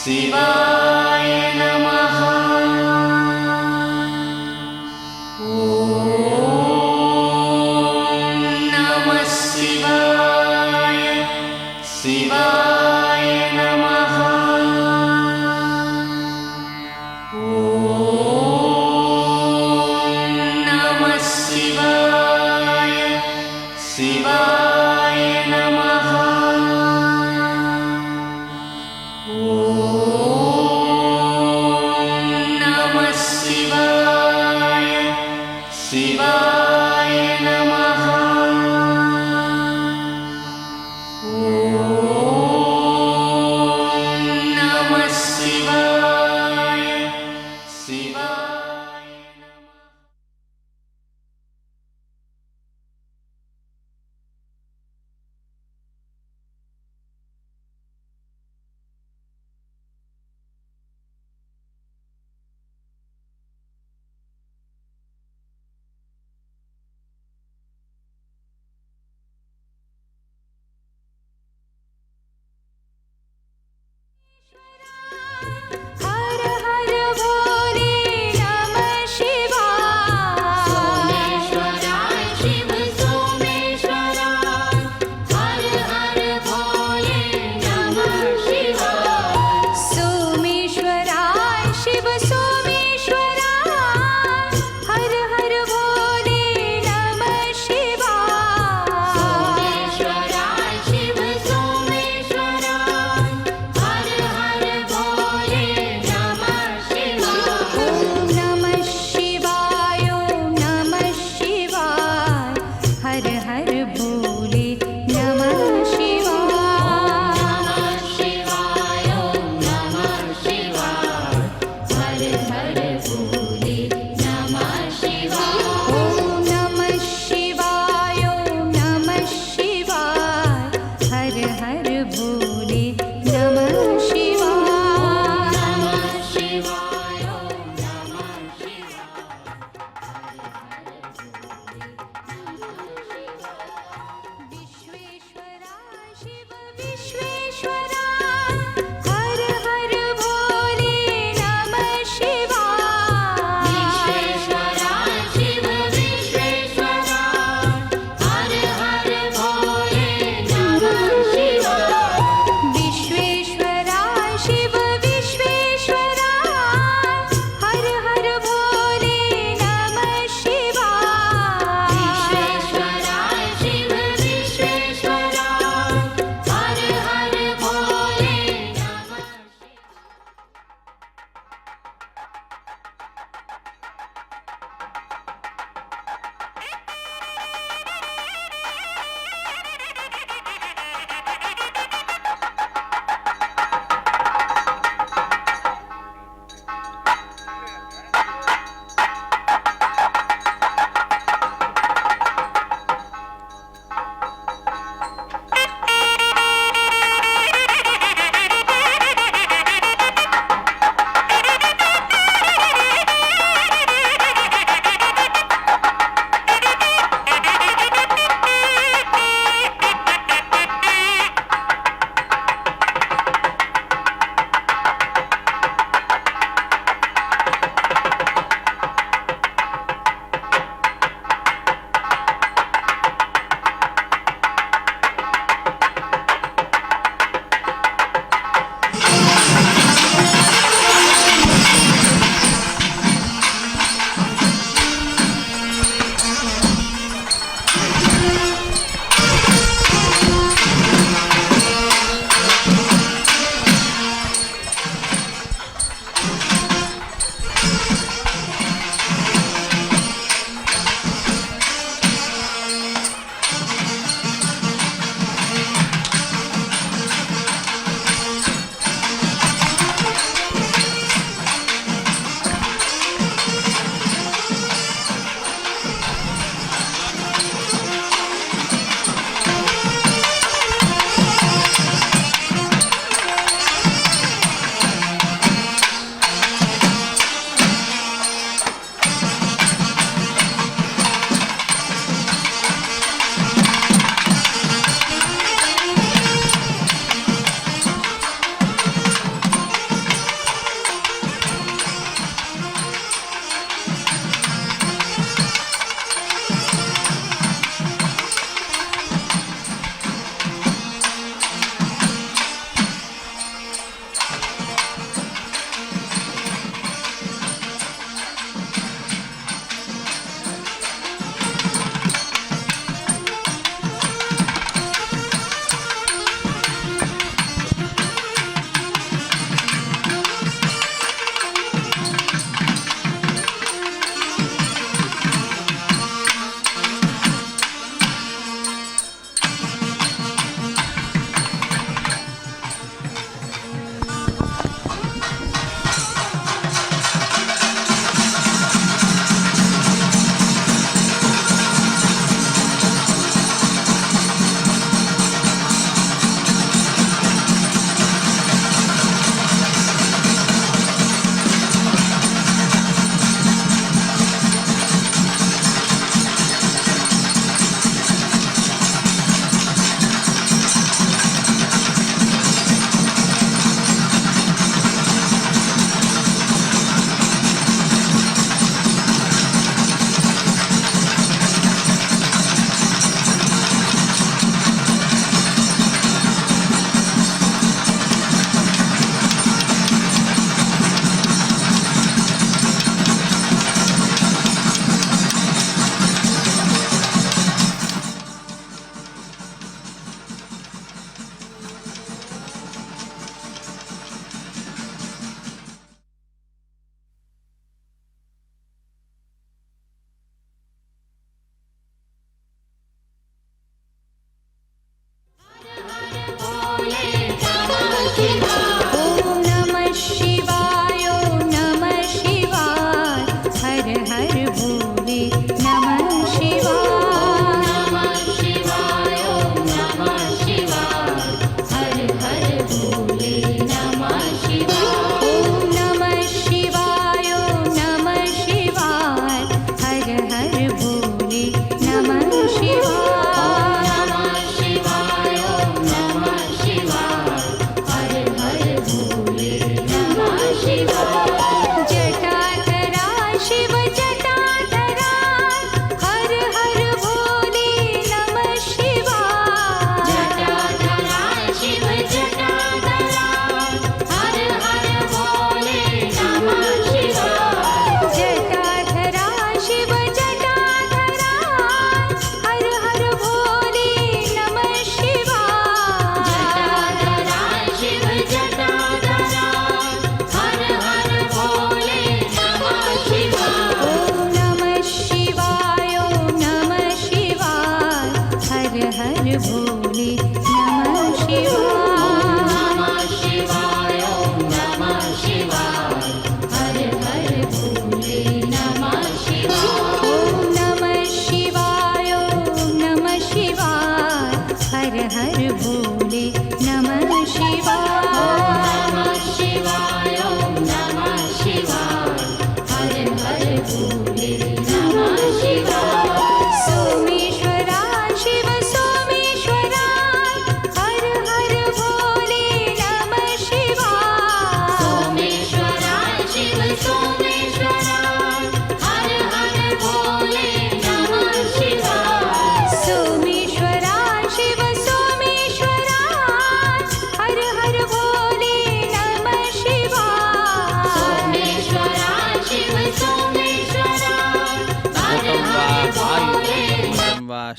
ಶಿವಾಯ ನಮಃ. ಓಂ ನಮಃ ಶಿವಾಯ. ಶಿವಾಯ ನಮಃ. ಓಂ ನಮಃ ಶಿವಾಯ. ಶಿವಾಯ ನಮಃ. ಓಂ ನಮಃ ಶಿವಾಯ. ಶಿವಾಯ ನಮಃ. ಓಂ ನಮಃ ಶಿವಾಯ. ಶಿವಾಯ ನಮಃ.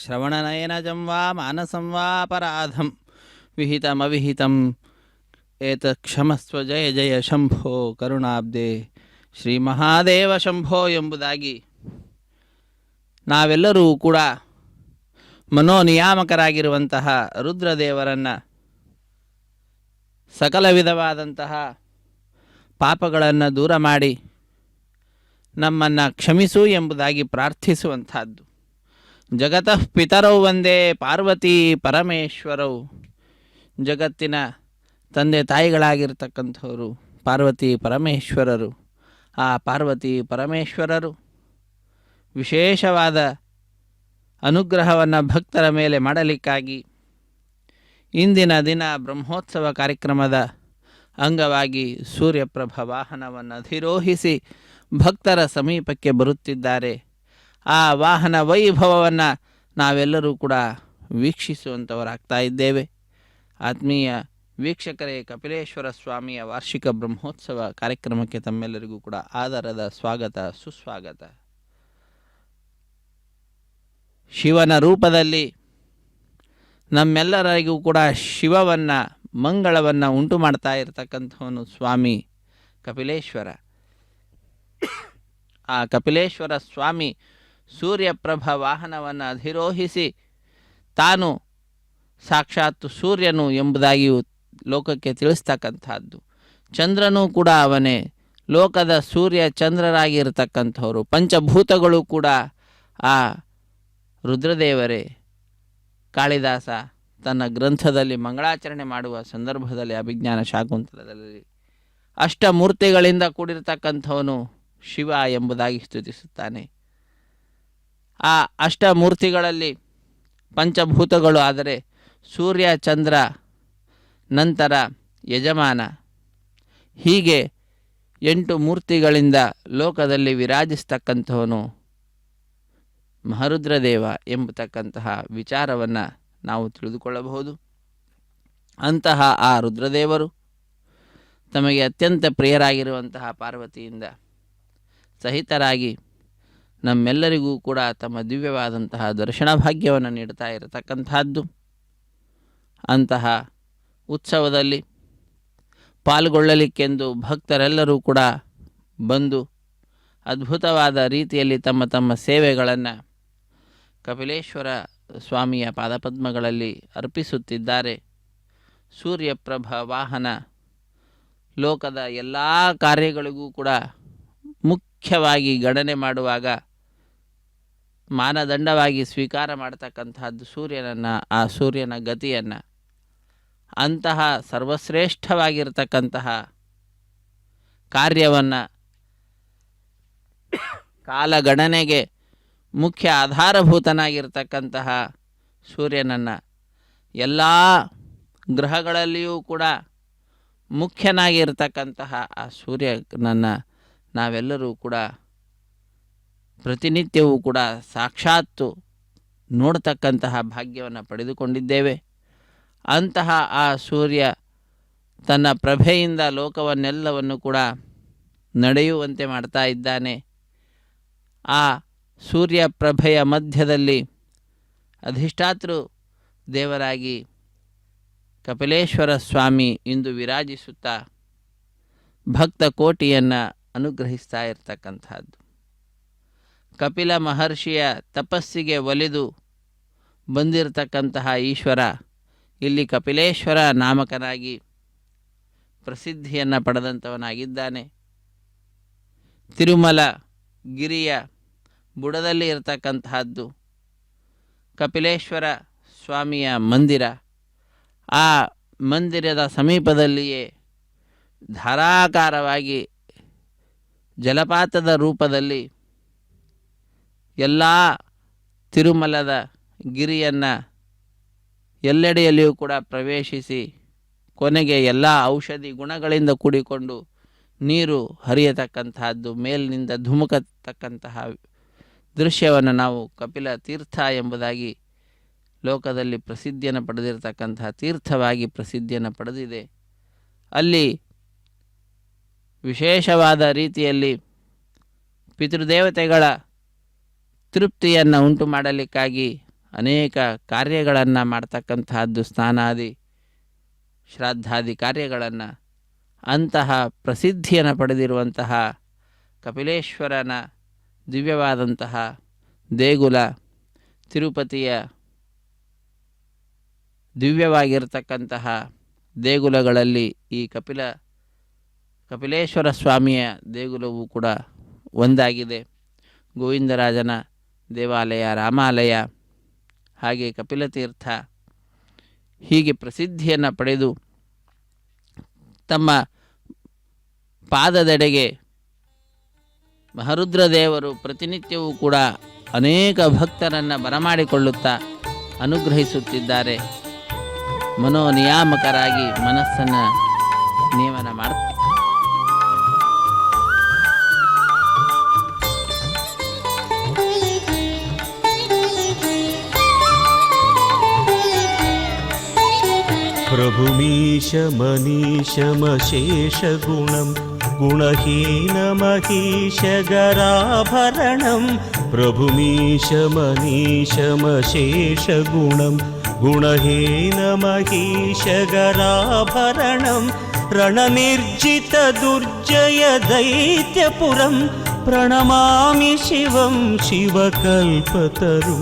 ಶ್ರವಣನಯನಜಂ ವಾ ಮಾನಸಂ ವಾ ಅಪರಾಧಂ ವಿಹಿತಮವಿಹಿತಂ ಏತತ್ ಕ್ಷಮಸ್ವ ಜಯ ಜಯ ಶಂಭೋ ಕರುಣಾಬ್ಧೆ ಶ್ರೀ ಮಹಾದೇವ ಶಂಭೋ ಎಂಬುದಾಗಿ ನಾವೆಲ್ಲರೂ ಕೂಡ ಮನೋನಿಯಾಮಕರಾಗಿರುವಂತಹ ರುದ್ರದೇವರನ್ನು ಸಕಲ ವಿಧವಾದಂತಹ ಪಾಪಗಳನ್ನು ದೂರ ಮಾಡಿ ನಮ್ಮನ್ನು ಕ್ಷಮಿಸು ಎಂಬುದಾಗಿ ಪ್ರಾರ್ಥಿಸುವಂಥದ್ದು. ಜಗತಃ ಪಿತರೌ ವಂದೇ ಪಾರ್ವತಿ ಪರಮೇಶ್ವರವು. ಜಗತ್ತಿನ ತಂದೆ ತಾಯಿಗಳಾಗಿರ್ತಕ್ಕಂಥವರು ಪಾರ್ವತಿ ಪರಮೇಶ್ವರರು. ಆ ಪಾರ್ವತಿ ಪರಮೇಶ್ವರರು ವಿಶೇಷವಾದ ಅನುಗ್ರಹವನ್ನು ಭಕ್ತರ ಮೇಲೆ ಮಾಡಲಿಕ್ಕಾಗಿ ಇಂದಿನ ದಿನ ಬ್ರಹ್ಮೋತ್ಸವ ಕಾರ್ಯಕ್ರಮದ ಅಂಗವಾಗಿ ಸೂರ್ಯಪ್ರಭ ವಾಹನವನ್ನು ಅಧಿರೋಹಿಸಿ ಭಕ್ತರ ಸಮೀಪಕ್ಕೆ ಬರುತ್ತಿದ್ದಾರೆ. ಆ ವಾಹನ ವೈಭವವನ್ನು ನಾವೆಲ್ಲರೂ ಕೂಡ ವೀಕ್ಷಿಸುವಂಥವರಾಗ್ತಾ ಇದ್ದೇವೆ. ಆತ್ಮೀಯ ವೀಕ್ಷಕರೇ, ಕಪಿಲೇಶ್ವರ ಸ್ವಾಮಿಯ ವಾರ್ಷಿಕ ಬ್ರಹ್ಮೋತ್ಸವ ಕಾರ್ಯಕ್ರಮಕ್ಕೆ ತಮ್ಮೆಲ್ಲರಿಗೂ ಕೂಡ ಆದರದ ಸ್ವಾಗತ, ಸುಸ್ವಾಗತ. ಶಿವನ ರೂಪದಲ್ಲಿ ನಮ್ಮೆಲ್ಲರಿಗೂ ಕೂಡ ಶಿವವನ್ನು ಮಂಗಳವನ್ನು ಉಂಟು ಮಾಡ್ತಾ ಇರತಕ್ಕಂಥವನು ಸ್ವಾಮಿ ಕಪಿಲೇಶ್ವರ. ಆ ಕಪಿಲೇಶ್ವರ ಸ್ವಾಮಿ ಸೂರ್ಯಪ್ರಭ ವಾಹನವನ್ನು ಅಧಿರೋಹಿಸಿ ತಾನು ಸಾಕ್ಷಾತ್ ಸೂರ್ಯನು ಎಂಬುದಾಗಿಯೂ ಲೋಕಕ್ಕೆ ತಿಳಿಸ್ತಕ್ಕಂಥದ್ದು. ಚಂದ್ರನೂ ಕೂಡ ಅವನೇ, ಲೋಕದ ಸೂರ್ಯ ಚಂದ್ರರಾಗಿರ್ತಕ್ಕಂಥವರು. ಪಂಚಭೂತಗಳು ಕೂಡ ಆ ರುದ್ರದೇವರೇ. ಕಾಳಿದಾಸ ತನ್ನ ಗ್ರಂಥದಲ್ಲಿ ಮಂಗಳಾಚರಣೆ ಮಾಡುವ ಸಂದರ್ಭದಲ್ಲಿ ಅಭಿಜ್ಞಾನ ಶಾಕುಂತಲದಲ್ಲಿ ಅಷ್ಟಮೂರ್ತಿಗಳಿಂದ ಕೂಡಿರ್ತಕ್ಕಂಥವನು ಶಿವ ಎಂಬುದಾಗಿ ಸ್ತುತಿಸುತ್ತಾನೆ. ಆ ಅಷ್ಟಮೂರ್ತಿಗಳಲ್ಲಿ ಪಂಚಭೂತಗಳು ಆದರೆ ಸೂರ್ಯ, ಚಂದ್ರ, ನಂತರ ಯಜಮಾನ, ಹೀಗೆ 8 ಮೂರ್ತಿಗಳಿಂದ ಲೋಕದಲ್ಲಿ ವಿರಾಜಿಸ್ತಕ್ಕಂಥವನು ಮಹಾರುದ್ರದೇವ ಎಂಬತಕ್ಕಂತಹ ವಿಚಾರವನ್ನು ನಾವು ತಿಳಿದುಕೊಳ್ಳಬಹುದು. ಅಂತಹ ಆ ರುದ್ರದೇವರು ತಮಗೆ ಅತ್ಯಂತ ಪ್ರಿಯರಾಗಿರುವಂತಹ ಪಾರ್ವತಿಯಿಂದ ಸಹಿತರಾಗಿ ನಮ್ಮೆಲ್ಲರಿಗೂ ಕೂಡ ತಮ್ಮ ದಿವ್ಯವಾದಂತಹ ದರ್ಶನ ಭಾಗ್ಯವನ್ನು ನೀಡ್ತಾ ಇರತಕ್ಕಂತಹದ್ದು. ಅಂತಹ ಉತ್ಸವದಲ್ಲಿ ಪಾಲ್ಗೊಳ್ಳಲಿಕ್ಕೆಂದು ಭಕ್ತರೆಲ್ಲರೂ ಕೂಡ ಬಂದು ಅದ್ಭುತವಾದ ರೀತಿಯಲ್ಲಿ ತಮ್ಮ ತಮ್ಮ ಸೇವೆಗಳನ್ನು ಕಪಿಲೇಶ್ವರ ಸ್ವಾಮಿಯ ಪಾದಪದ್ಮಗಳಲ್ಲಿ ಅರ್ಪಿಸುತ್ತಿದ್ದಾರೆ. ಸೂರ್ಯಪ್ರಭ ವಾಹನ ಲೋಕದ ಎಲ್ಲ ಕಾರ್ಯಗಳಿಗೂ ಕೂಡ ಮುಖ್ಯವಾಗಿ ಗಣನೆ ಮಾಡುವಾಗ ಮಾನದಂಡವಾಗಿ ಸ್ವೀಕಾರ ಮಾಡತಕ್ಕಂತಹದ್ದು ಸೂರ್ಯನನ್ನು, ಆ ಸೂರ್ಯನ ಗತಿಯನ್ನು. ಅಂತಹ ಸರ್ವಶ್ರೇಷ್ಠವಾಗಿರ್ತಕ್ಕಂತಹ ಕಾರ್ಯವನ್ನು ಕಾಲಗಣನೆಗೆ ಮುಖ್ಯ ಆಧಾರಭೂತನಾಗಿರ್ತಕ್ಕಂತಹ ಸೂರ್ಯನನ್ನು ಎಲ್ಲ ಗ್ರಹಗಳಲ್ಲಿಯೂ ಕೂಡ ಮುಖ್ಯನಾಗಿರ್ತಕ್ಕಂತಹ ಆ ಸೂರ್ಯನನ್ನು ನಾವೆಲ್ಲರೂ ಕೂಡ ಪ್ರತಿನಿತ್ಯವೂ ಕೂಡ ಸಾಕ್ಷಾತ್ತು ನೋಡ್ತಕ್ಕಂತಹ ಭಾಗ್ಯವನ್ನು ಪಡೆದುಕೊಂಡಿದ್ದೇವೆ. ಅಂತಹ ಆ ಸೂರ್ಯ ತನ್ನ ಪ್ರಭೆಯಿಂದ ಲೋಕವನ್ನೆಲ್ಲವನ್ನು ಕೂಡ ನಡೆಯುವಂತೆ ಮಾಡ್ತಾ ಇದ್ದಾನೆ. ಆ ಸೂರ್ಯ ಪ್ರಭೆಯ ಮಧ್ಯದಲ್ಲಿ ಅಧಿಷ್ಠಾತೃ ದೇವರಾಗಿ ಕಪಿಲೇಶ್ವರ ಸ್ವಾಮಿ ಇಂದು ವಿರಾಜಿಸುತ್ತಾ ಭಕ್ತ ಕೋಟಿಯನ್ನು ಅನುಗ್ರಹಿಸ್ತಾ ಇರತಕ್ಕಂಥದ್ದು. ಕಪಿಲ ಮಹರ್ಷಿಯ ತಪಸ್ಸಿಗೆ ಒಲಿದು ಬಂದಿರತಕ್ಕಂತಹ ಈಶ್ವರ ಇಲ್ಲಿ ಕಪಿಲೇಶ್ವರ ನಾಮಕನಾಗಿ ಪ್ರಸಿದ್ಧಿಯನ್ನು ಪಡೆದಂಥವನಾಗಿದ್ದಾನೆ. ತಿರುಮಲ ಗಿರಿಯ ಬುಡದಲ್ಲಿ ಇರತಕ್ಕಂತಹದ್ದು ಕಪಿಲೇಶ್ವರ ಸ್ವಾಮಿಯ ಮಂದಿರ. ಆ ಮಂದಿರದ ಸಮೀಪದಲ್ಲಿಯೇ ಧಾರಾಕಾರವಾಗಿ ಜಲಪಾತದ ರೂಪದಲ್ಲಿ ಎಲ್ಲ ತಿರುಮಲದ ಗಿರಿಯನ್ನು ಎಲ್ಲೆಡೆಯಲ್ಲಿಯೂ ಕೂಡ ಪ್ರವೇಶಿಸಿ ಕೊನೆಗೆ ಎಲ್ಲ ಔಷಧಿ ಗುಣಗಳಿಂದ ಕೂಡಿಕೊಂಡು ನೀರು ಹರಿಯತಕ್ಕಂತಹದ್ದು, ಮೇಲಿನಿಂದ ಧುಮುಕತಕ್ಕಂತಹ ದೃಶ್ಯವನ್ನು ನಾವು ಕಪಿಲ ತೀರ್ಥ ಎಂಬುದಾಗಿ ಲೋಕದಲ್ಲಿ ಪ್ರಸಿದ್ಧಿಯನ್ನು ಪಡೆದಿರತಕ್ಕಂತಹ ತೀರ್ಥವಾಗಿ ಪ್ರಸಿದ್ಧಿಯನ್ನು ಪಡೆದಿದೆ. ಅಲ್ಲಿ ವಿಶೇಷವಾದ ರೀತಿಯಲ್ಲಿ ಪಿತೃದೇವತೆಗಳ ತೃಪ್ತಿಯನ್ನು ಉಂಟು ಮಾಡಲಿಕ್ಕಾಗಿ ಅನೇಕ ಕಾರ್ಯಗಳನ್ನು ಮಾಡ್ತಕ್ಕಂತಹದ್ದು, ಸ್ನಾನಾದಿ ಶ್ರಾದ್ದಾದಿ ಕಾರ್ಯಗಳನ್ನು. ಅಂತಹ ಪ್ರಸಿದ್ಧಿಯನ್ನು ಪಡೆದಿರುವಂತಹ ಕಪಿಲೇಶ್ವರನ ದಿವ್ಯವಾದಂತಹ ದೇಗುಲ, ತಿರುಪತಿಯ ದಿವ್ಯವಾಗಿರತಕ್ಕಂತಹ ದೇಗುಲಗಳಲ್ಲಿ ಈ ಕಪಿಲೇಶ್ವರ ಸ್ವಾಮಿಯ ದೇಗುಲವೂ ಕೂಡ ಒಂದಾಗಿದೆ. ಗೋವಿಂದರಾಜನ ದೇವಾಲಯ, ರಾಮಾಲಯ, ಹಾಗೆ ಕಪಿಲತೀರ್ಥ ಹೀಗೆ ಪ್ರಸಿದ್ಧಿಯನ್ನು ಪಡೆದು ತಮ್ಮ ಪಾದದೆಡೆಗೆ ಮಹರುದ್ರದೇವರು ಪ್ರತಿನಿತ್ಯವೂ ಕೂಡ ಅನೇಕ ಭಕ್ತರನ್ನು ಬರಮಾಡಿಕೊಳ್ಳುತ್ತಾ ಅನುಗ್ರಹಿಸುತ್ತಿದ್ದಾರೆ. ಮನೋನಿಯಾಮಕರಾಗಿ ಮನಸ್ಸನ್ನು ನಿಯಮನ ಮಾಡ್ತಾರೆ. प्रभुमीशमनीशमशेषगुणं गुणहीनमहीशगराभरणं प्रभुमीशमनीशमशेषगुणं गुणहीनमहीशगराभरणं रणनिर्जितदुर्जयदैत्यपुरं प्रणमामि शिवं शिवकल्पतरुं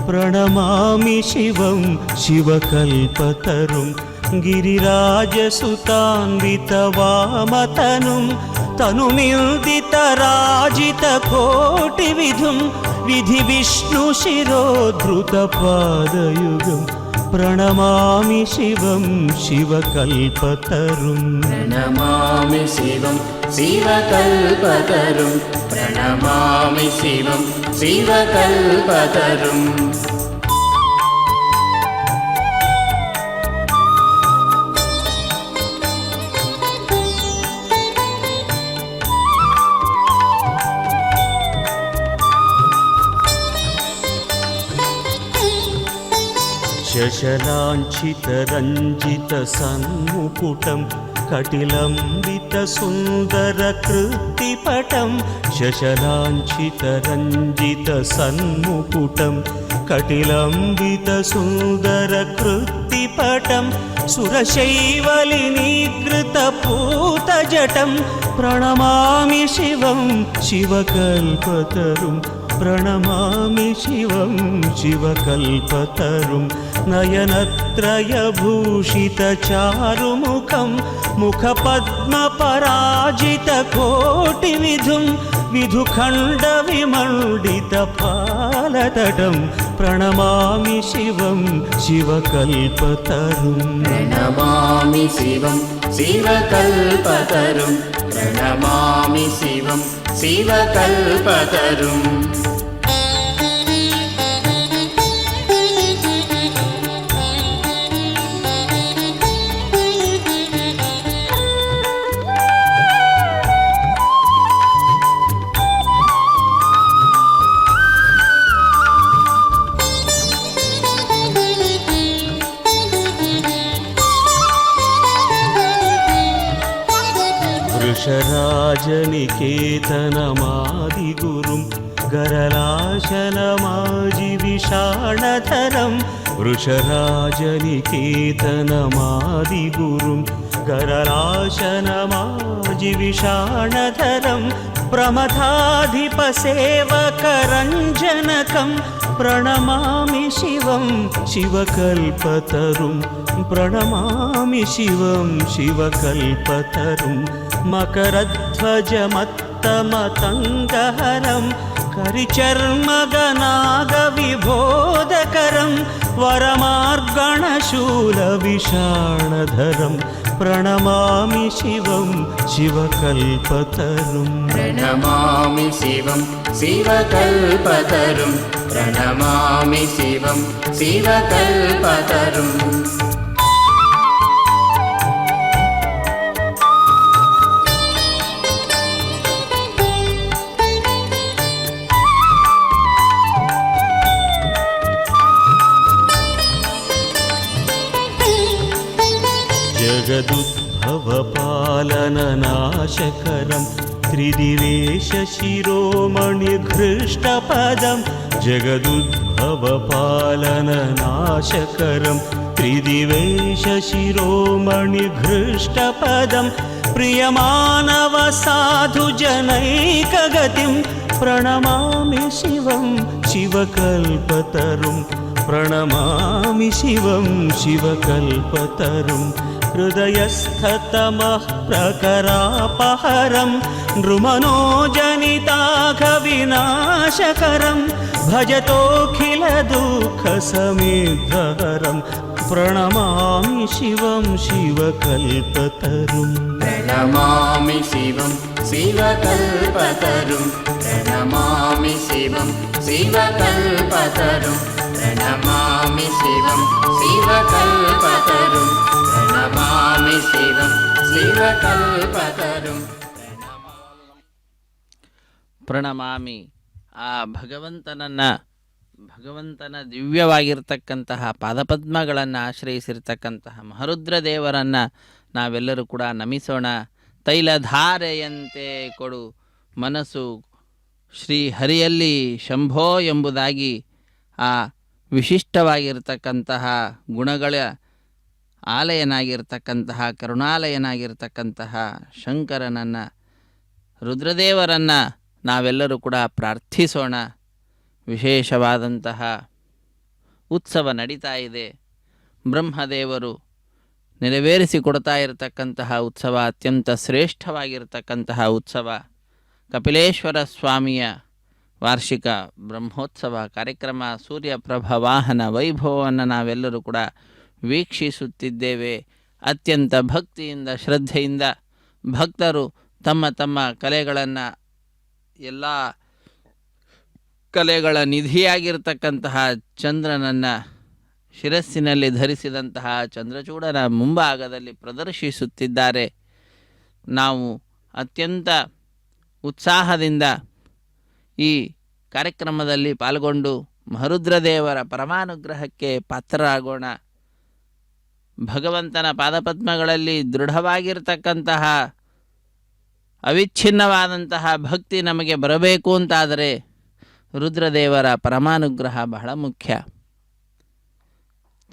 प्रणमामि शिवं शिवकल्पतरुं गिरिराजसुतान्वितवामतनुं तनुनिर्दितराजितकोटिविधुं विधिविष्णुशिरोद्धृतपादयुगं प्रणमामि शिवं शिवकल्पतरुं प्रणमामि शिवं शिवकल्पतरुं प्रणमामि शिवं शिवकल्पतरुं शशलाञ्छितरञ्जितसन्मुकुटं कटिलम्बितसुन्दरकृत्तिपटं शशलाञ्छितरञ्जितसन्मुकुटं कटिलम्बितसुन्दरकृत्तिपटं सुरशैवलिनीकृतपूतजटं प्रणमामि शिवं शिवकल्पतरुं प्रणमामि शिवं शिवकल्पतरुं नयनत्रयभूषितचारुमुखं मुखपद्मपराजितकोटिविधुं विधुखण्डविमण्डितपालतटं प्रणमामि शिवं शिवकल्पतरुं प्रणमामि शिवं शिवकल्पतरुं प्रणमामि शिवं शिवकल्पतरुं वृषराजनिकेतनमादिगुरुं गरलाशनमाजिविषाणधरं वृषराजनिकेतनमादिगुरुं गरलाशनमाजिविषाणधरं प्रमथाधिपसेवकरञ्जनकं प्रणमामि शिवं शिवकल्पतरुं प्रणमामि शिवं शिवकल्पतरुं मकरध्वजमत्तमतङ्गहरं करिचर्मगनागविबोधकरं वरमार्गणशूलविषाणधरं प्रणमामि शिवं शिवकल्पतरुं प्रणमामि शिवं शिवकल्पतरुं प्रणमामि शिवं शिवकल्पतरुं जगदुद्भवपालननाशकरं त्रिदिवेशशिरोमणिघृष्टपदं जगदुद्भव भवपालननाशकरं त्रिदिवेशशिरोमणिघृष्टपदं प्रियमानवसाधुजनैकगतिं प्रणमामि शिवं शिवकल्पतरुं प्रणमामि शिवं शिवकल्पतरुं हृदयस्थतमः प्रकरापहरं नृमनोजनिताघविनाशकरं भजतोऽखिलदुःखसमिद्धहरं प्रणमामि शिवं शिवकल्पतरुम् प्रणमामि शिवं शिवकल्पतरुं प्रणमामि शिवं शिवकल्पतरुं प्रणमामि शिवं शिवकल्पतरुं प्रणमामि शिवं शिवकल्पतरुं ಪ್ರಣಮಾಮಿ. ಆ ಭಗವಂತನ ದಿವ್ಯವಾಗಿರ್ತಕ್ಕಂತಹ ಪಾದಪದ್ಮಗಳನ್ನು ಆಶ್ರಯಿಸಿರ್ತಕ್ಕಂತಹ ಮಹರುದ್ರ ದೇವರನ್ನು ನಾವೆಲ್ಲರೂ ಕೂಡ ನಮಿಸೋಣ. ತೈಲಧಾರೆಯಂತೆ ಕೊಡು ಮನಸ್ಸು ಶ್ರೀಹರಿಯಲ್ಲಿ ಶಂಭೋ ಎಂಬುದಾಗಿ ಆ ವಿಶಿಷ್ಟವಾಗಿರ್ತಕ್ಕಂತಹ ಗುಣಗಳ ಆಲಯನಾಗಿರ್ತಕ್ಕಂತಹ ಕರುಣಾಲಯನಾಗಿರ್ತಕ್ಕಂತಹ ಶಂಕರನನ್ನು ರುದ್ರದೇವರನ್ನು ನಾವೆಲ್ಲರೂ ಕೂಡ ಪ್ರಾರ್ಥಿಸೋಣ. ವಿಶೇಷವಾದಂತಹ ಉತ್ಸವ ನಡೀತಾ ಇದೆ. ಬ್ರಹ್ಮದೇವರು ನೆರವೇರಿಸಿಕೊಡ್ತಾ ಇರತಕ್ಕಂತಹ ಉತ್ಸವ ಅತ್ಯಂತ ಶ್ರೇಷ್ಠವಾಗಿರ್ತಕ್ಕಂತಹ ಉತ್ಸವ ಕಪಿಲೇಶ್ವರ ಸ್ವಾಮಿಯ ವಾರ್ಷಿಕ ಬ್ರಹ್ಮೋತ್ಸವ ಕಾರ್ಯಕ್ರಮ. ಸೂರ್ಯಪ್ರಭ ವಾಹನ ವೈಭವವನ್ನು ನಾವೆಲ್ಲರೂ ಕೂಡ ವೀಕ್ಷಿಸುತ್ತಿದ್ದೇವೆ. ಅತ್ಯಂತ ಭಕ್ತಿಯಿಂದ ಶ್ರದ್ಧೆಯಿಂದ ಭಕ್ತರು ತಮ್ಮ ತಮ್ಮ ಕಲೆಗಳನ್ನು, ಎಲ್ಲ ಕಲೆಗಳ ನಿಧಿಯಾಗಿರ್ತಕ್ಕಂತಹ ಚಂದ್ರನನ್ನು ಶಿರಸ್ಸಿನಲ್ಲಿ ಧರಿಸಿದಂತಹ ಚಂದ್ರಚೂಡನ ಮುಂಭಾಗದಲ್ಲಿ ಪ್ರದರ್ಶಿಸುತ್ತಿದ್ದಾರೆ. ನಾವು ಅತ್ಯಂತ ಉತ್ಸಾಹದಿಂದ ಈ ಕಾರ್ಯಕ್ರಮದಲ್ಲಿ ಪಾಲ್ಗೊಂಡು ಮಹರುದ್ರದೇವರ ಪರಮಾನುಗ್ರಹಕ್ಕೆ ಪಾತ್ರರಾಗೋಣ. ಭಗವಂತನ ಪಾದಪದ್ಮಗಳಲ್ಲಿ ದೃಢವಾಗಿರ್ತಕ್ಕಂತಹ ಅವಿಚ್ಛಿನ್ನವಾದಂತಹ ಭಕ್ತಿ ನಮಗೆ ಬರಬೇಕು ಅಂತಾದರೆ ರುದ್ರದೇವರ ಪರಮಾನುಗ್ರಹ ಬಹಳ ಮುಖ್ಯ.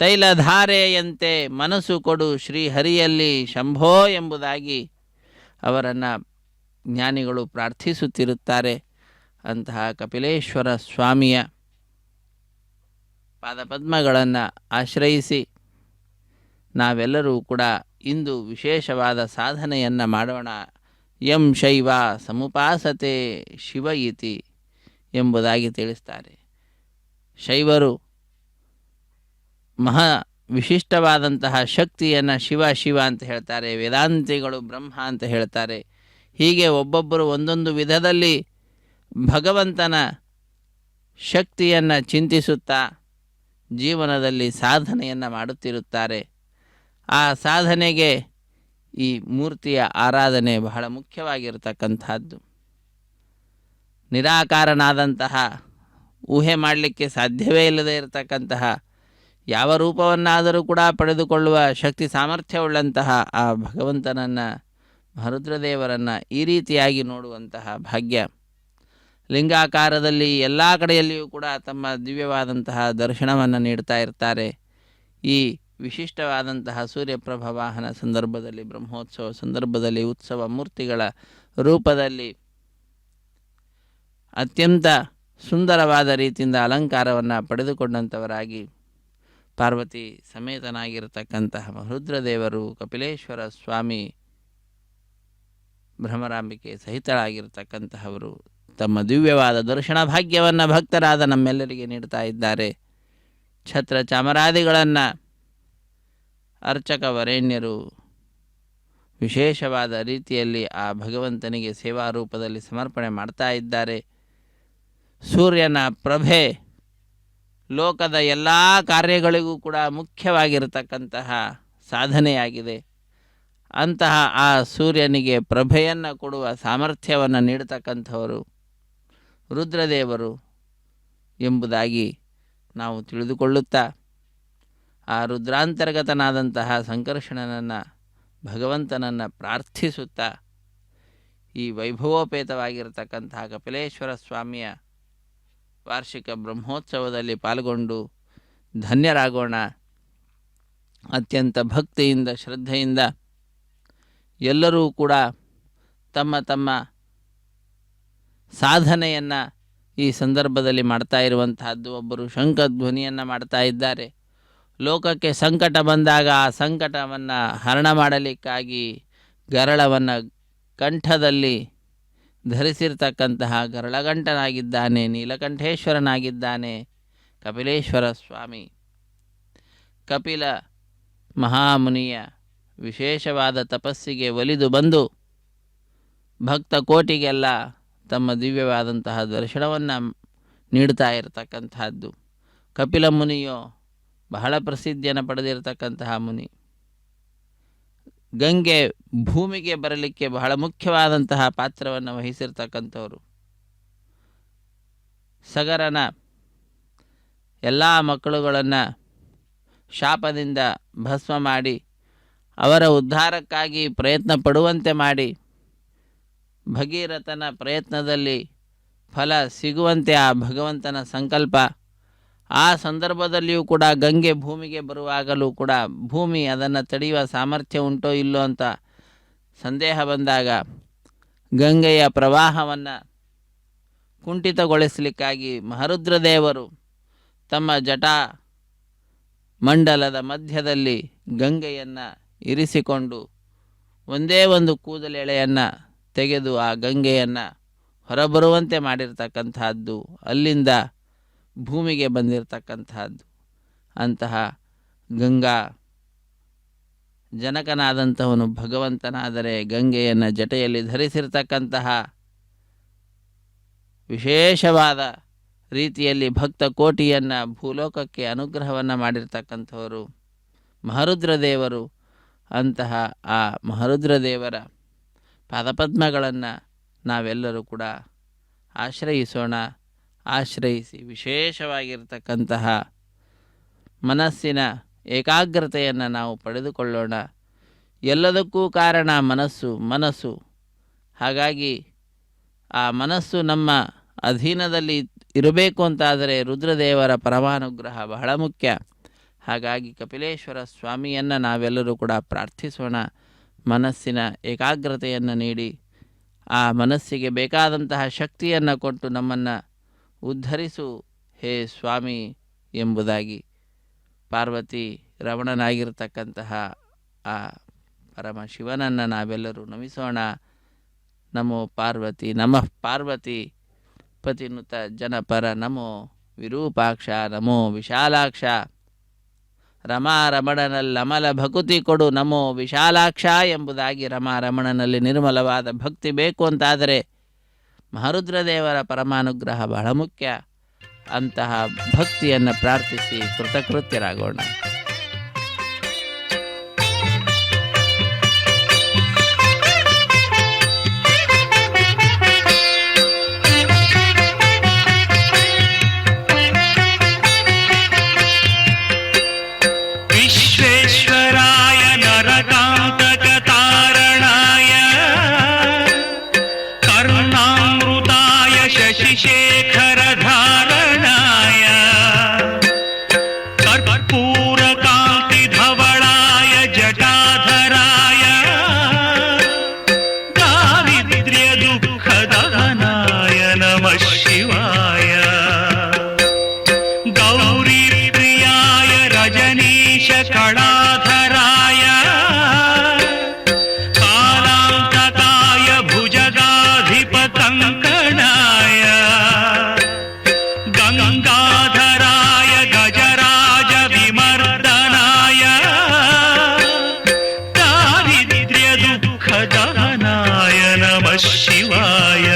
ತೈಲಧಾರೆಯಂತೆ ಮನಸ್ಸು ಕೊಡು ಶ್ರೀಹರಿಯಲ್ಲಿ ಶಂಭೋ ಎಂಬುದಾಗಿ ಅವರನ್ನು ಜ್ಞಾನಿಗಳು ಪ್ರಾರ್ಥಿಸುತ್ತಿರುತ್ತಾರೆ. ಅಂತಹ ಕಪಿಲೇಶ್ವರ ಸ್ವಾಮಿಯ ಪಾದಪದ್ಮಗಳನ್ನು ಆಶ್ರಯಿಸಿ ನಾವೆಲ್ಲರೂ ಕೂಡ ಇಂದು ವಿಶೇಷವಾದ ಸಾಧನೆಯನ್ನು ಮಾಡೋಣ. ಯಂ ಶೈವ ಸಮುಪಾಸತೆ ಶಿವ ಇತಿ ಎಂಬುದಾಗಿ ತಿಳಿಸ್ತಾರೆ. ಶೈವರು ಮಹಾ ವಿಶಿಷ್ಟವಾದಂತಹ ಶಕ್ತಿಯನ್ನು ಶಿವ ಶಿವ ಅಂತ ಹೇಳ್ತಾರೆ, ವೇದಾಂತಿಗಳು ಬ್ರಹ್ಮ ಅಂತ ಹೇಳ್ತಾರೆ. ಹೀಗೆ ಒಬ್ಬೊಬ್ಬರು ಒಂದೊಂದು ವಿಧದಲ್ಲಿ ಭಗವಂತನ ಶಕ್ತಿಯನ್ನು ಚಿಂತಿಸುತ್ತಾ ಜೀವನದಲ್ಲಿ ಸಾಧನೆಯನ್ನು ಮಾಡುತ್ತಿರುತ್ತಾರೆ. ಆ ಸಾಧನೆಗೆ ಈ ಮೂರ್ತಿಯ ಆರಾಧನೆ ಬಹಳ ಮುಖ್ಯವಾಗಿರತಕ್ಕಂಥದ್ದು. ನಿರಾಕಾರನಾದಂತಹ, ಊಹೆ ಮಾಡಲಿಕ್ಕೆ ಸಾಧ್ಯವೇ ಇಲ್ಲದೆ ಇರತಕ್ಕಂತಹ ಯಾವ ರೂಪವನ್ನಾದರೂ ಕೂಡ ಪಡೆದುಕೊಳ್ಳುವ ಶಕ್ತಿ ಸಾಮರ್ಥ್ಯವುಳ್ಳಂತಹ ಆ ಭಗವಂತನನ್ನು, ಮಹರುದ್ರದೇವರನ್ನು ಈ ರೀತಿಯಾಗಿ ನೋಡುವಂತಹ ಭಾಗ್ಯ. ಲಿಂಗಾಕಾರದಲ್ಲಿ ಎಲ್ಲ ಕಡೆಯಲ್ಲಿಯೂ ಕೂಡ ತಮ್ಮ ದಿವ್ಯವಾದಂತಹ ದರ್ಶನವನ್ನು ನೀಡ್ತಾ ಇರ್ತಾರೆ. ಈ ವಿಶಿಷ್ಟವಾದಂತಹ ಸೂರ್ಯಪ್ರಭ ವಾಹನ ಸಂದರ್ಭದಲ್ಲಿ, ಬ್ರಹ್ಮೋತ್ಸವ ಸಂದರ್ಭದಲ್ಲಿ, ಉತ್ಸವ ಮೂರ್ತಿಗಳ ರೂಪದಲ್ಲಿ ಅತ್ಯಂತ ಸುಂದರವಾದ ರೀತಿಯಿಂದ ಅಲಂಕಾರವನ್ನು ಪಡೆದುಕೊಂಡಂಥವರಾಗಿ ಪಾರ್ವತಿ ಸಮೇತನಾಗಿರತಕ್ಕಂತಹ ರುದ್ರದೇವರು, ಕಪಿಲೇಶ್ವರ ಸ್ವಾಮಿ, ಭ್ರಮರಾಂಬಿಕೆ ಸಹಿತಳಾಗಿರ್ತಕ್ಕಂತಹವರು ತಮ್ಮ ದಿವ್ಯವಾದ ದರ್ಶನ ಭಾಗ್ಯವನ್ನು ಭಕ್ತರಾದ ನಮ್ಮೆಲ್ಲರಿಗೆ ನೀಡ್ತಾ ಇದ್ದಾರೆ. ಛತ್ರ ಚಾಮರಾದಿಗಳನ್ನು ಅರ್ಚಕ ವರೇಣ್ಯರು ವಿಶೇಷವಾದ ರೀತಿಯಲ್ಲಿ ಆ ಭಗವಂತನಿಗೆ ಸೇವಾ ರೂಪದಲ್ಲಿ ಸಮರ್ಪಣೆ ಮಾಡ್ತಾ ಇದ್ದಾರೆ. ಸೂರ್ಯನ ಪ್ರಭೆ ಲೋಕದ ಎಲ್ಲ ಕಾರ್ಯಗಳಿಗೂ ಕೂಡ ಮುಖ್ಯವಾಗಿರತಕ್ಕಂತಹ ಸಾಧನೆಯಾಗಿದೆ. ಅಂತಹ ಆ ಸೂರ್ಯನಿಗೆ ಪ್ರಭೆಯನ್ನು ಕೊಡುವ ಸಾಮರ್ಥ್ಯವನ್ನು ನೀಡತಕ್ಕಂಥವರು ರುದ್ರದೇವರು ಎಂಬುದಾಗಿ ನಾವು ತಿಳಿದುಕೊಳ್ಳುತ್ತಾ, ಆ ರುದ್ರಾಂತರ್ಗತನಾದಂತಹ ಸಂಕರ್ಷಣನನ್ನು, ಭಗವಂತನನ್ನು ಪ್ರಾರ್ಥಿಸುತ್ತಾ ಈ ವೈಭವೋಪೇತವಾಗಿರತಕ್ಕಂತಹ ಕಪಿಲೇಶ್ವರ ಸ್ವಾಮಿಯ ವಾರ್ಷಿಕ ಬ್ರಹ್ಮೋತ್ಸವದಲ್ಲಿ ಪಾಲ್ಗೊಂಡು ಧನ್ಯರಾಗೋಣ. ಅತ್ಯಂತ ಭಕ್ತಿಯಿಂದ ಶ್ರದ್ಧೆಯಿಂದ ಎಲ್ಲರೂ ಕೂಡ ತಮ್ಮ ತಮ್ಮ ಸಾಧನೆಯನ್ನು ಈ ಸಂದರ್ಭದಲ್ಲಿ ಮಾಡ್ತಾ ಇರುವಂತಹದ್ದು. ಒಬ್ಬರು ಶಂಖಧ್ವನಿಯನ್ನು ಮಾಡ್ತಾ ಇದ್ದಾರೆ. ಲೋಕಕ್ಕೆ ಸಂಕಟ ಬಂದಾಗ ಆ ಸಂಕಟವನ್ನು ಹರಣ ಮಾಡಲಿಕ್ಕಾಗಿ ಗರಳವನ್ನು ಕಂಠದಲ್ಲಿ ಧರಿಸಿರ್ತಕ್ಕಂತಹ ಗರಳಗಂಟನಾಗಿದ್ದಾನೆ, ನೀಲಕಂಠೇಶ್ವರನಾಗಿದ್ದಾನೆ ಕಪಿಲೇಶ್ವರ ಸ್ವಾಮಿ. ಕಪಿಲ ಮಹಾಮುನಿಯ ವಿಶೇಷವಾದ ತಪಸ್ಸಿಗೆ ಒಲಿದು ಬಂದು ಭಕ್ತ ಕೋಟಿಗೆಲ್ಲ ತಮ್ಮ ದಿವ್ಯವಾದಂತಹ ದರ್ಶನವನ್ನು ನೀಡ್ತಾ ಇರತಕ್ಕಂತಹದ್ದು. ಕಪಿಲ ಮುನಿಯು ಬಹಳ ಪ್ರಸಿದ್ಧಿಯನ್ನು ಪಡೆದಿರತಕ್ಕಂತಹ ಮುನಿ. ಗಂಗೆ ಭೂಮಿಗೆ ಬರಲಿಕ್ಕೆ ಬಹಳ ಮುಖ್ಯವಾದಂತಹ ಪಾತ್ರವನ್ನು ವಹಿಸಿರ್ತಕ್ಕಂಥವರು. ಸಗರನ ಎಲ್ಲ ಮಕ್ಕಳುಗಳನ್ನು ಶಾಪದಿಂದ ಭಸ್ಮ ಮಾಡಿ ಅವರ ಉದ್ಧಾರಕ್ಕಾಗಿ ಪ್ರಯತ್ನ ಪಡುವಂತೆ ಮಾಡಿ ಭಗೀರಥನ ಪ್ರಯತ್ನದಲ್ಲಿ ಫಲ ಸಿಗುವಂತೆ ಆ ಭಗವಂತನ ಸಂಕಲ್ಪ. ಆ ಸಂದರ್ಭದಲ್ಲಿಯೂ ಕೂಡ ಗಂಗೆ ಭೂಮಿಗೆ ಬರುವಾಗಲೂ ಕೂಡ ಭೂಮಿ ಅದನ್ನು ತಡೆಯುವ ಸಾಮರ್ಥ್ಯ ಉಂಟೋ ಇಲ್ಲೋ ಅಂತ ಸಂದೇಹ ಬಂದಾಗ ಗಂಗೆಯ ಪ್ರವಾಹವನ್ನು ಕುಂಠಿತಗೊಳಿಸಲಿಕ್ಕಾಗಿ ಮಹರುದ್ರದೇವರು ತಮ್ಮ ಜಟಾ ಮಂಡಲದ ಮಧ್ಯದಲ್ಲಿ ಗಂಗೆಯನ್ನು ಇರಿಸಿಕೊಂಡು ಒಂದೇ ಒಂದು ಕೂದಲೆಳೆಯನ್ನು ತೆಗೆದು ಆ ಗಂಗೆಯನ್ನು ಹೊರಬರುವಂತೆ ಮಾಡಿರ್ತಕ್ಕಂತಹದ್ದು, ಅಲ್ಲಿಂದ ಭೂಮಿಗೆ ಬಂದಿರತಕ್ಕಂತಹದ್ದು. ಅಂತಹ ಗಂಗಾ ಜನಕನಾದಂಥವನು ಭಗವಂತನಾದರೆ ಗಂಗೆಯನ್ನು ಜಟೆಯಲ್ಲಿ ಧರಿಸಿರ್ತಕ್ಕಂತಹ ವಿಶೇಷವಾದ ರೀತಿಯಲ್ಲಿ ಭಕ್ತ ಕೋಟಿಯನ್ನು ಭೂಲೋಕಕ್ಕೆ ಅನುಗ್ರಹವನ್ನು ಮಾಡಿರ್ತಕ್ಕಂಥವರು ಮಹರುದ್ರದೇವರು. ಅಂತಹ ಆ ಮಹರುದ್ರದೇವರ ಪಾದಪದ್ಮಗಳನ್ನು ನಾವೆಲ್ಲರೂ ಕೂಡ ಆಶ್ರಯಿಸೋಣ. ಆಶ್ರಯಿಸಿ ವಿಶೇಷವಾಗಿರ್ತಕ್ಕಂತಹ ಮನಸ್ಸಿನ ಏಕಾಗ್ರತೆಯನ್ನು ನಾವು ಪಡೆದುಕೊಳ್ಳೋಣ. ಎಲ್ಲದಕ್ಕೂ ಕಾರಣ ಮನಸ್ಸು. ಹಾಗಾಗಿ ಆ ಮನಸ್ಸು ನಮ್ಮ ಅಧೀನದಲ್ಲಿ ಇರಬೇಕು ಅಂತಾದರೆ ರುದ್ರದೇವರ ಪರಮಾನುಗ್ರಹ ಬಹಳ ಮುಖ್ಯ. ಹಾಗಾಗಿ ಕಪಿಲೇಶ್ವರ ಸ್ವಾಮಿಯನ್ನು ನಾವೆಲ್ಲರೂ ಕೂಡ ಪ್ರಾರ್ಥಿಸೋಣ. ಮನಸ್ಸಿನ ಏಕಾಗ್ರತೆಯನ್ನು ನೀಡಿ ಆ ಮನಸ್ಸಿಗೆ ಬೇಕಾದಂತಹ ಶಕ್ತಿಯನ್ನು ಕೊಟ್ಟು ನಮ್ಮನ್ನು ಉದ್ಧರಿಸು ಹೇ ಸ್ವಾಮಿ ಎಂಬುದಾಗಿ ಪಾರ್ವತಿ ರಮಣನಾಗಿರ್ತಕ್ಕಂತಹ ಆ ಪರಮ ಶಿವನನ್ನು ನಾವೆಲ್ಲರೂ ನಮಿಸೋಣ. ನಮೋ ಪಾರ್ವತಿ ನಮಃ ಪಾರ್ವತಿ ಪತಿನುತ ಜನಪರ ನಮೋ ವಿರೂಪಾಕ್ಷ ನಮೋ ವಿಶಾಲಾಕ್ಷ ರಮಾರಮಣನಲ್ಲಿ ಅಮಲ ಭಕುತಿ ಕೊಡು ನಮೋ ವಿಶಾಲಾಕ್ಷ ಎಂಬುದಾಗಿ ರಮಾರಮಣನಲ್ಲಿ ನಿರ್ಮಲವಾದ ಭಕ್ತಿ ಬೇಕು ಅಂತಾದರೆ ಮಹರುದ್ರದೇವರ ಪರಮಾನುಗ್ರಹ ಬಹಳ ಮುಖ್ಯ. ಅಂತಹ ಭಕ್ತಿಯನ್ನು ಪ್ರಾರ್ಥಿಸಿ ಕೃತಕೃತ್ಯರಾಗೋಣ. विश्वेश्वराय नरकान्तकतारणाय कर्णामृताय शशिशेखरधारणाय कर्पूरकान्तिधवलाय जटाधराय दारिद्र्यदुःखदहनाय नमः शिवाय गौरीप्रियाय रजनीश कणाधराय कालान्तकाय भुजगाधिपकङ्कणाय गङ्गाधराय गजराज विमर्दनाय दारिद्र्यदुःखदहनाय नमः शिवाय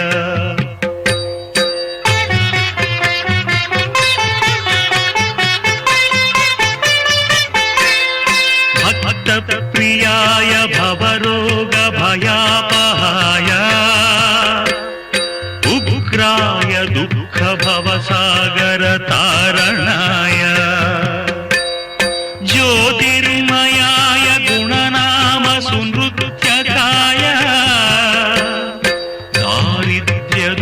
भक्तप्रियाय भवरोगभयापहाय उग्राय दुःखभवसागरतारणाय ज्योतिर्मयाय गुणनामसुनृत्यकाय दारिद्र्यदुःखदहनाय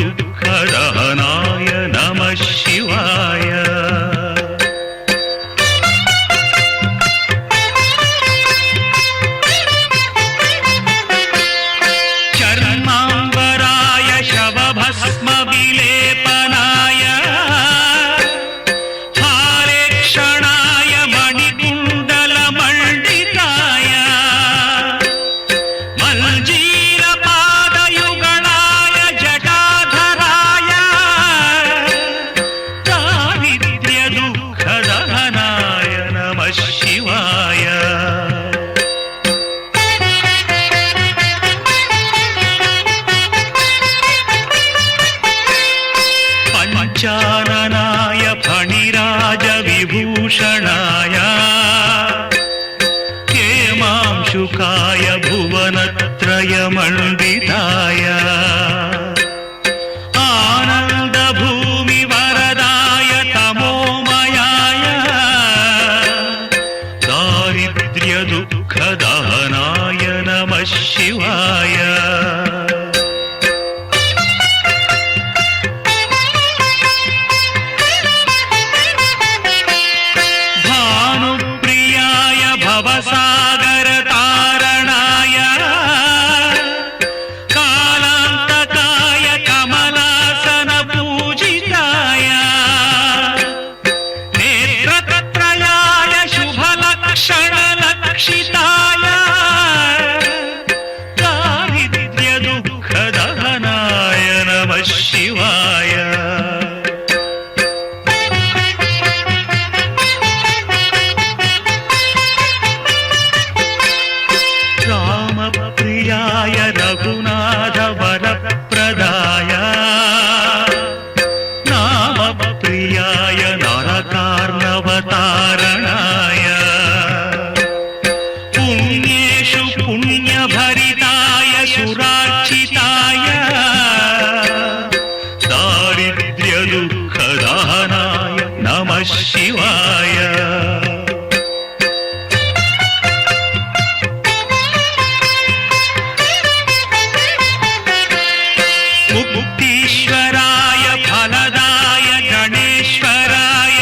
मुक्तीश्वराय फलदाय गणेश्वराय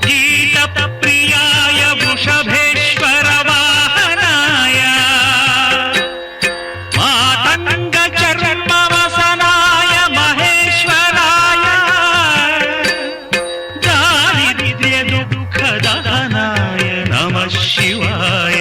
गीतप्रियाय वृषभेश्वर वाहनाय मातङ्गचर्मवसनाय महेश्वराय दारिद्र्यदुःखदहनाय नमः शिवाय.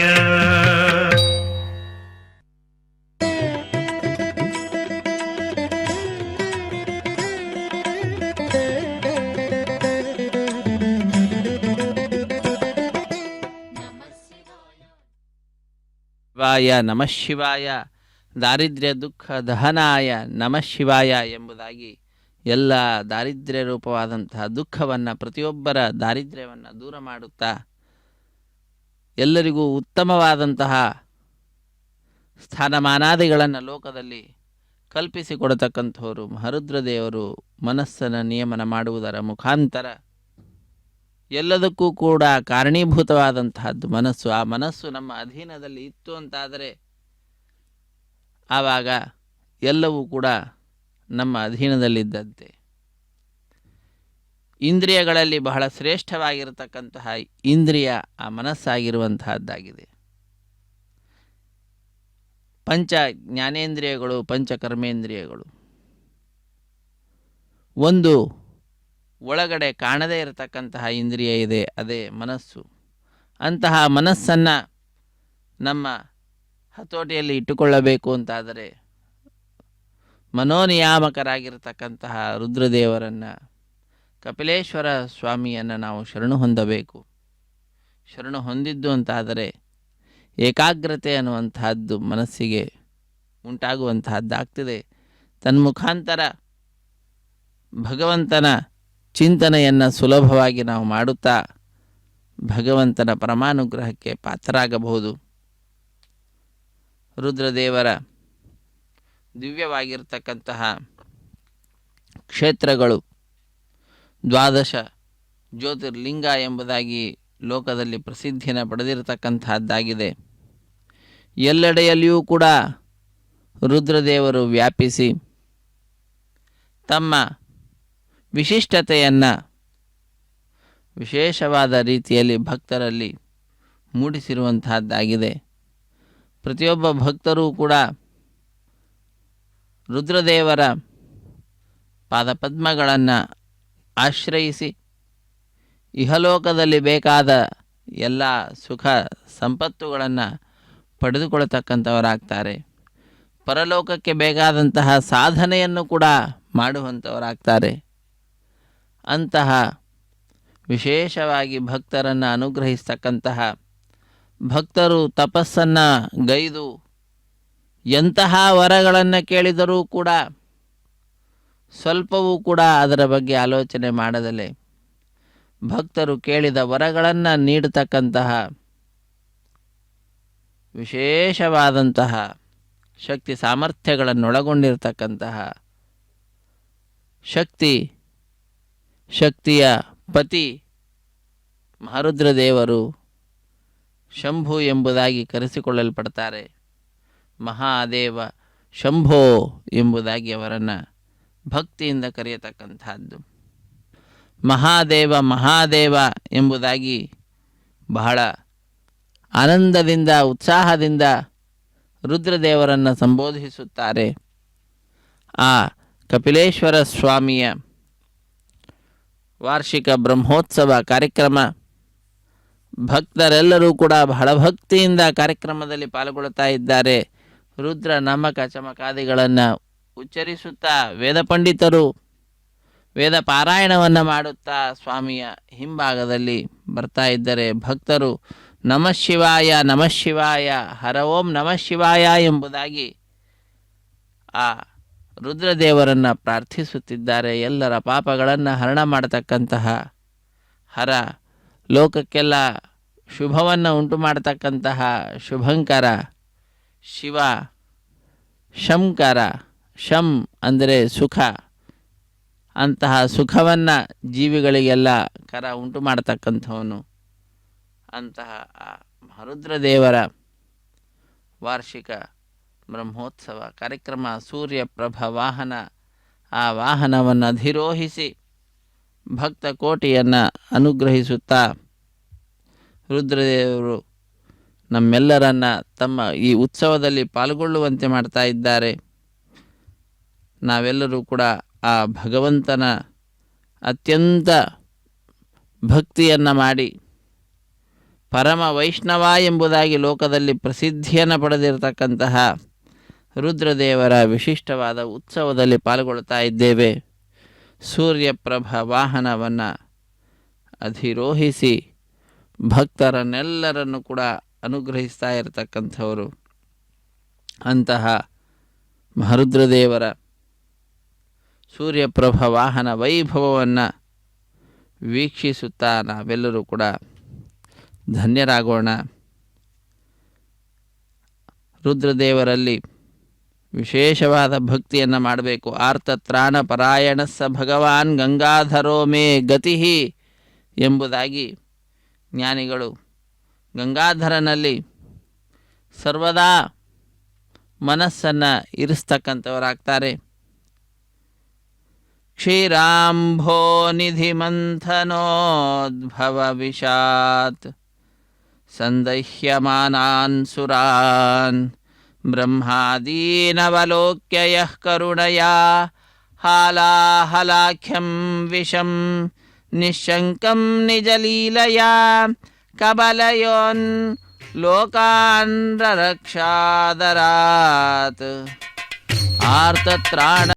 ಶಿವಾಯ ನಮಃ ಶಿವಾಯ, ದಾರಿದ್ರ್ಯ ದುಃಖ ದಹನಾಯ ನಮಃ ಶಿವಾಯ ಎಂಬುದಾಗಿ ಎಲ್ಲ ದಾರಿದ್ರ್ಯ ರೂಪವಾದಂತಹ ದುಃಖವನ್ನು, ಪ್ರತಿಯೊಬ್ಬರ ದಾರಿದ್ರ್ಯವನ್ನು ದೂರ ಮಾಡುತ್ತಾ ಎಲ್ಲರಿಗೂ ಉತ್ತಮವಾದಂತಹ ಸ್ಥಾನಮಾನಾದಿಗಳನ್ನು ಲೋಕದಲ್ಲಿ ಕಲ್ಪಿಸಿಕೊಡತಕ್ಕಂಥವರು ಮಹರುದ್ರದೇವರು ಮನಸ್ಸನ್ನು ನಿಯಮನ ಮಾಡುವುದರ ಮುಖಾಂತರ ಎಲ್ಲದಕ್ಕೂ ಕೂಡ ಕಾರಣೀಭೂತವಾದಂತಹದ್ದು ಮನಸ್ಸು. ಆ ಮನಸ್ಸು ನಮ್ಮ ಅಧೀನದಲ್ಲಿ ಇತ್ತು ಅಂತಾದರೆ ಆವಾಗ ಎಲ್ಲವೂ ಕೂಡ ನಮ್ಮ ಅಧೀನದಲ್ಲಿದ್ದಂತೆ. ಇಂದ್ರಿಯಗಳಲ್ಲಿ ಬಹಳ ಶ್ರೇಷ್ಠವಾಗಿರತಕ್ಕಂತಹ ಇಂದ್ರಿಯ ಆ ಮನಸ್ಸಾಗಿರುವಂತಹದ್ದಾಗಿದೆ. ಪಂಚ ಜ್ಞಾನೇಂದ್ರಿಯಗಳು, ಪಂಚ ಕರ್ಮೇಂದ್ರಿಯಗಳು, ಒಂದು ಒಳಗಡೆ ಕಾಣದೇ ಇರತಕ್ಕಂತಹ ಇಂದ್ರಿಯ ಇದೆ, ಅದೇ ಮನಸ್ಸು. ಅಂತಹ ಮನಸ್ಸನ್ನು ನಮ್ಮ ಹತೋಟಿಯಲ್ಲಿ ಇಟ್ಟುಕೊಳ್ಳಬೇಕು ಅಂತಾದರೆ ಮನೋನಿಯಾಮಕರಾಗಿರತಕ್ಕಂತಹ ರುದ್ರದೇವರನ್ನು, ಕಪಿಲೇಶ್ವರ ಸ್ವಾಮಿಯನ್ನು ನಾವು ಶರಣು ಹೊಂದಬೇಕು. ಶರಣು ಹೊಂದಿದ್ದು ಅಂತಾದರೆ ಏಕಾಗ್ರತೆ ಅನ್ನುವಂತಹದ್ದು ಮನಸ್ಸಿಗೆ ಉಂಟಾಗುವಂತಹದ್ದಾಗ್ತದೆ. ತನ್ಮುಖಾಂತರ ಭಗವಂತನ ಚಿಂತನೆಯನ್ನು ಸುಲಭವಾಗಿ ನಾವು ಮಾಡುತ್ತಾ ಭಗವಂತನ ಪರಮಾನುಗ್ರಹಕ್ಕೆ ಪಾತ್ರರಾಗಬಹುದು. ರುದ್ರದೇವರ ದಿವ್ಯವಾಗಿರ್ತಕ್ಕಂತಹ ಕ್ಷೇತ್ರಗಳು 12 ಜ್ಯೋತಿರ್ಲಿಂಗ ಎಂಬುದಾಗಿ ಲೋಕದಲ್ಲಿ ಪ್ರಸಿದ್ಧಿಯನ್ನು ಪಡೆದಿರತಕ್ಕಂತಹದ್ದಾಗಿದೆ. ಎಲ್ಲೆಡೆಯಲ್ಲಿಯೂ ಕೂಡ ರುದ್ರದೇವರು ವ್ಯಾಪಿಸಿ ತಮ್ಮ ವಿಶಿಷ್ಟತೆಯನ್ನು ವಿಶೇಷವಾದ ರೀತಿಯಲ್ಲಿ ಭಕ್ತರಲ್ಲಿ ಮೂಡಿಸಿರುವಂತಹದ್ದಾಗಿದೆ. ಪ್ರತಿಯೊಬ್ಬ ಭಕ್ತರೂ ಕೂಡ ರುದ್ರದೇವರ ಪಾದಪದ್ಮಗಳನ್ನು ಆಶ್ರಯಿಸಿ ಇಹಲೋಕದಲ್ಲಿ ಬೇಕಾದ ಎಲ್ಲ ಸುಖ ಸಂಪತ್ತುಗಳನ್ನು ಪಡೆದುಕೊಳ್ಳತಕ್ಕಂಥವರಾಗ್ತಾರೆ. ಪರಲೋಕಕ್ಕೆ ಬೇಕಾದಂತಹ ಸಾಧನೆಯನ್ನು ಕೂಡ ಮಾಡುವಂಥವರಾಗ್ತಾರೆ. ಅಂತಹ ವಿಶೇಷವಾಗಿ ಭಕ್ತರನ್ನು ಅನುಗ್ರಹಿಸ್ತಕ್ಕಂತಹ, ಭಕ್ತರು ತಪಸ್ಸನ್ನು ಗೈದು ಎಂತಹ ವರಗಳನ್ನು ಕೇಳಿದರೂ ಕೂಡ ಸ್ವಲ್ಪವೂ ಕೂಡ ಅದರ ಬಗ್ಗೆ ಆಲೋಚನೆ ಮಾಡದಲೇ ಭಕ್ತರು ಕೇಳಿದ ವರಗಳನ್ನು ನೀಡತಕ್ಕಂತಹ ವಿಶೇಷವಾದಂತಹ ಶಕ್ತಿ ಸಾಮರ್ಥ್ಯಗಳನ್ನೊಳಗೊಂಡಿರತಕ್ಕಂತಹ ಶಕ್ತಿಯ ಪತಿ ಮಹಾರುದ್ರದೇವರು ಶಂಭು ಎಂಬುದಾಗಿ ಕರೆಸಿಕೊಳ್ಳಲ್ಪಡ್ತಾರೆ. ಮಹಾದೇವ ಶಂಭೋ ಎಂಬುದಾಗಿ ಅವರನ್ನು ಭಕ್ತಿಯಿಂದ ಕರೆಯತಕ್ಕಂಥದ್ದು. ಮಹಾದೇವ ಎಂಬುದಾಗಿ ಬಹಳ ಆನಂದದಿಂದ ಉತ್ಸಾಹದಿಂದ ರುದ್ರದೇವರನ್ನು ಸಂಬೋಧಿಸುತ್ತಾರೆ. ಆ ಕಪಿಲೇಶ್ವರ ಸ್ವಾಮಿಯ ವಾರ್ಷಿಕ ಬ್ರಹ್ಮೋತ್ಸವ ಕಾರ್ಯಕ್ರಮ, ಭಕ್ತರೆಲ್ಲರೂ ಕೂಡ ಬಹಳ ಭಕ್ತಿಯಿಂದ ಕಾರ್ಯಕ್ರಮದಲ್ಲಿ ಪಾಲ್ಗೊಳ್ಳುತ್ತಾ ಇದ್ದಾರೆ. ರುದ್ರ ನಮಕ ಚಮಕಾದಿಗಳನ್ನು ಉಚ್ಚರಿಸುತ್ತಾ ವೇದ ಪಂಡಿತರು ವೇದ ಪಾರಾಯಣವನ್ನು ಮಾಡುತ್ತಾ ಸ್ವಾಮಿಯ ಹಿಂಭಾಗದಲ್ಲಿ ಬರ್ತಾ ಇದ್ದರೆ ಭಕ್ತರು ನಮಃ ಶಿವಾಯ ನಮಃ ಶಿವಾಯ ಹರ ಓಂ ನಮಃ ಶಿವಾಯ ಎಂಬುದಾಗಿ ಆ ರುದ್ರದೇವರನ್ನು ಪ್ರಾರ್ಥಿಸುತ್ತಿದ್ದಾರೆ. ಎಲ್ಲರ ಪಾಪಗಳನ್ನು ಹರಣ ಮಾಡತಕ್ಕಂತಹ ಹರ, ಲೋಕಕ್ಕೆಲ್ಲ ಶುಭವನ್ನು ಉಂಟು ಮಾಡತಕ್ಕಂತಹ ಶುಭಂಕರ ಶಿವ, ಶಂಕರ, ಶಂ ಅಂದರೆ ಸುಖ, ಅಂತಹ ಸುಖವನ್ನು ಜೀವಿಗಳಿಗೆಲ್ಲ ಕರ ಉಂಟು ಮಾಡತಕ್ಕಂಥವನು. ಅಂತಹ ಆ ಮಹಾರುದ್ರದೇವರ ವಾರ್ಷಿಕ ಬ್ರಹ್ಮೋತ್ಸವ ಕಾರ್ಯಕ್ರಮ ಸೂರ್ಯಪ್ರಭ ವಾಹನ. ಆ ವಾಹನವನ್ನು ಅಧಿರೋಹಿಸಿ ಭಕ್ತ ಕೋಟಿಯನ್ನು ಅನುಗ್ರಹಿಸುತ್ತಾ ರುದ್ರದೇವರು ನಮ್ಮೆಲ್ಲರನ್ನು ತಮ್ಮ ಈ ಉತ್ಸವದಲ್ಲಿ ಪಾಲ್ಗೊಳ್ಳುವಂತೆ ಮಾಡ್ತಾ ಇದ್ದಾರೆ. ನಾವೆಲ್ಲರೂ ಕೂಡ ಆ ಭಗವಂತನ ಅತ್ಯಂತ ಭಕ್ತಿಯನ್ನು ಮಾಡಿ ಪರಮ ವೈಷ್ಣವ ಎಂಬುದಾಗಿ ಲೋಕದಲ್ಲಿ ಪ್ರಸಿದ್ಧಿಯನ್ನು ಪಡೆದಿರತಕ್ಕಂತಹ ರುದ್ರದೇವರ ವಿಶಿಷ್ಟವಾದ ಉತ್ಸವದಲ್ಲಿ ಪಾಲ್ಗೊಳ್ತಾ ಇದ್ದೇವೆ. ಸೂರ್ಯಪ್ರಭ ವಾಹನವನ್ನು ಅಧಿರೋಹಿಸಿ ಭಕ್ತರನ್ನೆಲ್ಲರನ್ನು ಕೂಡ ಅನುಗ್ರಹಿಸ್ತಾ ಇರತಕ್ಕಂಥವರು. ಅಂತಹ ಮಹರುದ್ರದೇವರ ಸೂರ್ಯಪ್ರಭ ವಾಹನ ವೈಭವವನ್ನು ವೀಕ್ಷಿಸುತ್ತಾ ನಾವೆಲ್ಲರೂ ಕೂಡ ಧನ್ಯರಾಗೋಣ. ರುದ್ರದೇವರಲ್ಲಿ ವಿಶೇಷವಾದ ಭಕ್ತಿಯನ್ನು ಮಾಡಬೇಕು. ಆರ್ತತ್ರಾಣ ಪರಾಯಣಸ್ಸ ಭಗವಾನ್ ಗಂಗಾಧರೋ ಮೇ ಗತಿ ಎಂಬುದಾಗಿ ಜ್ಞಾನಿಗಳು ಗಂಗಾಧರನಲ್ಲಿ ಸರ್ವದಾ ಮನಸ್ಸನ್ನು ಇರಿಸ್ತಕ್ಕಂಥವರಾಗ್ತಾರೆ. ಕ್ಷೀರಾಂಭೋ ನಿಧಿ ಮಂಥನೋದ್ಭವ ವಿಷಾತ್ ಸಂದಹ್ಯಮಾನಾನ್ ಸುರಾನ್ ಬ್ರಹ್ಮಾದೀನವಲೋಕ್ಯ ಯಃ ಕರುಣಯಾ ಹಾಲಾಹಲಾಖ್ಯಂ ವಿಷಂ ನಿಶಂಕಂ ನಿಜಲೀಲಯಾ ಕಬಲಯೋನ್ ಲೋಕಾನ್ ರಕ್ಷಾದರಾತ್ ಆರ್ತತ್ರಾಣ